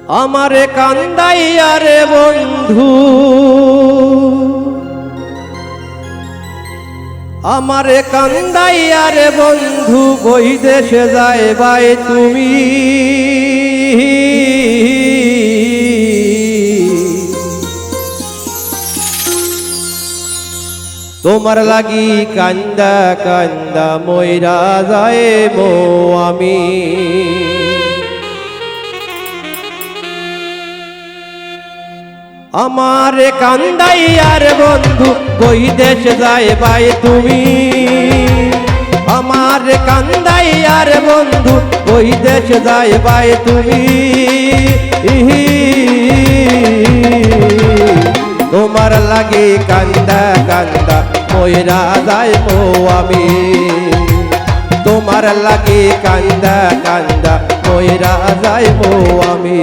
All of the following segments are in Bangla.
আমারে কান্দাইয়া রে বন্ধু, আমারে কান্দাইয়া রে বন্ধু, বৈদেশে যাইবাই তুমি। তোমার লাগি কান্দা কান্দা মইরা যাইবো আমি। আমারে কান্দাইয়া রে বন্ধু, বৈদেশে যাইবাই তুমি। আমারে কান্দাইয়া রে বন্ধু, বৈদেশে যাইবাই তুমি। তোমার লাগি কান্দা কান্দা মইরা যাইবো আমি। তোমার লাগি কান্দা কান্দা মইরা যাইবো আমি।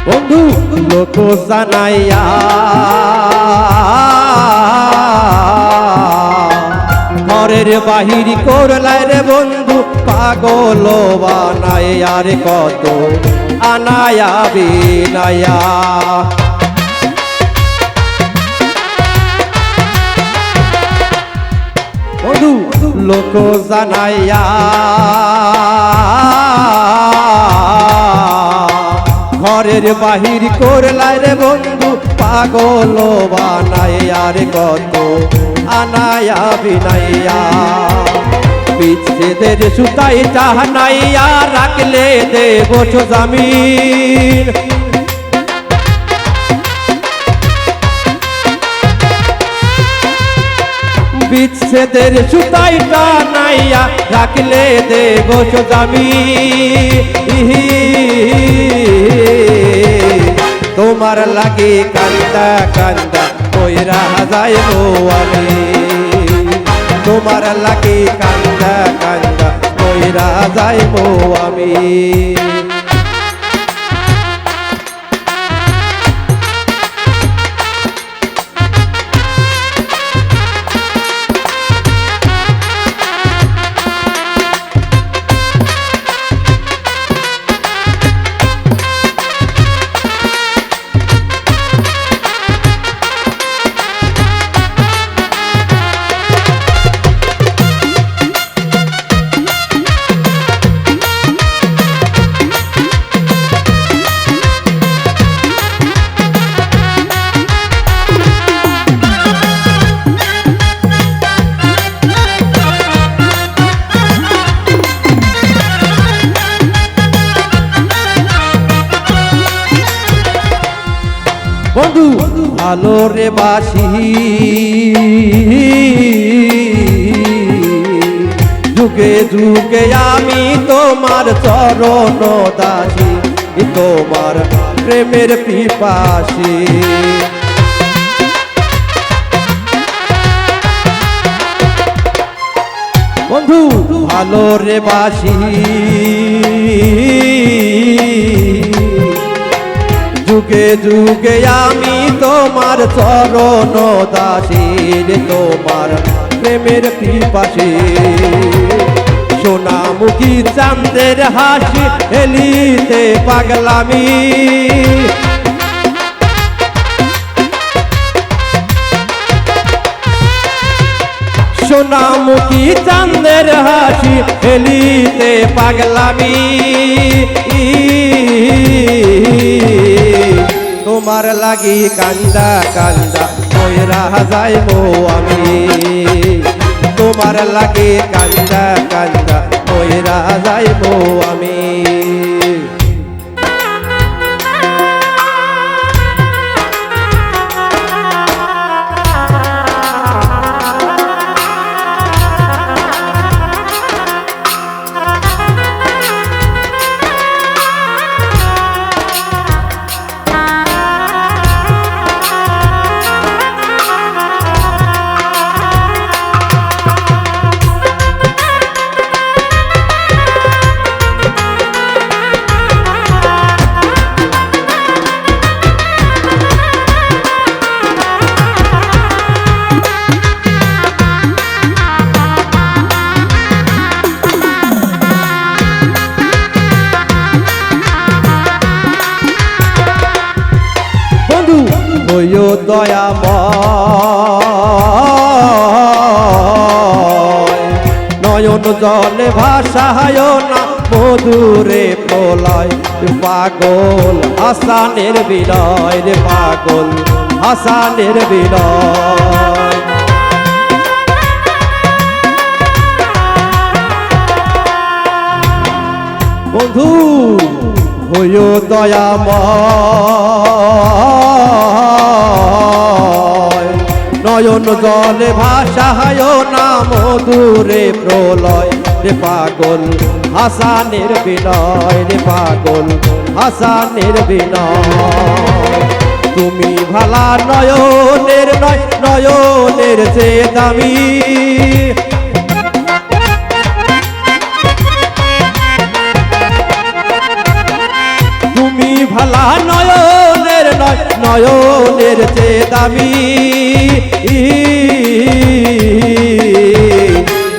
বন্ধু লোক জানাইয়া ঘরের বাহির করলাই রে বন্ধু, পাগল বানাই আর কত আনায়া বিনায়া। বন্ধু লোক জানাইয়া ঘরের বাহির করলাই রে বন্ধু, পাগল বানাই আর কত আনায়া বিনাইয়া। বিচ্ছেদের সুতাই টাহানাইয়া রাখলে দেব জামিন। বিচ্ছেদের সুতাই টানাইয়া রাখলে দেব জামিন। তোমার লাগে কান্দা কান্দা মইরা যাইবো আমি। তোমার লাগে কান্দা কান্দা মইরা যাইবো আমি। বন্ধু ভালো রে বাসি, যুগে যুগে আমি তোমার চরণ দাসী, তোমার প্রেমের পিপাসী। বন্ধু ভালো রে বাসি, যুগে যুগে আমি তোমার চরণ দাসী, তোমার প্রেমের পিপাসী। সোনামুখী চাঁদের হাসি এলিতে পাগলামি। সোনামুখী চাঁদের হাসি এলিতে পাগলামি। তোমার লাগি কান্দা কান্দা মইরা যাইবো আমি। তোমার লাগি কান্দা কান্দা মইরা যাইবো আমি। দয়াময় নয়ন জলে ভাসায় না মধুরে প্রলয় পাগল হাসানের বিনয় রে পাগল হাসানের বিনয় বন্ধু হইও দয়াময় নয়ন জলে ভাসায় না মধুরে প্রলয় রে পাগল হাসানের বিনয় রে পাগল হাসানের বিনয় তুমি ভালা নয়নের নয় নয়নের যে দামি তুমি ভালা নয়নের নয় নয়নের যে দামি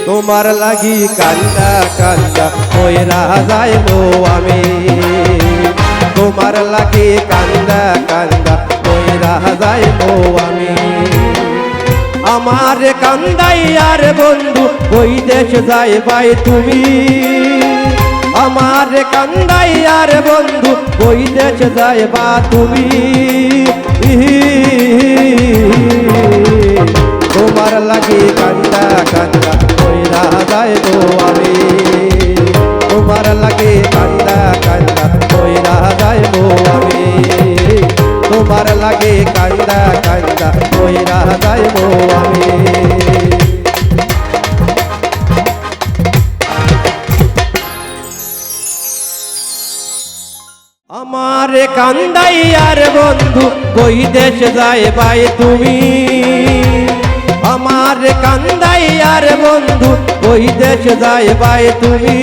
তোমার লাগি কান্দা কান্দা কইরা যাইব আমি তোমার লাগি কান্দা কান্দা কইরা যাইব আমি আমার কান্দাইয়ার বন্ধু ওই দেশ যাইবাই তুমি আমার কান্দাইয়ার বন্ধু ওই দেশ যাইবা তুমি তোমার লাগি কান্দা কান্দা কইরা যাইব আমি তোমার লাগি কান্দা কান্দা কইরা যাইব আমি তোমার লাগি কান্দা কান্দা কইরা যাইব আমি আমার কান্দাইয়ার বন্ধু ওই দেশ যাইবাই তুমি আমার কান্দাইয়ার বন্ধু ওই দেশ যাইবাই তুমি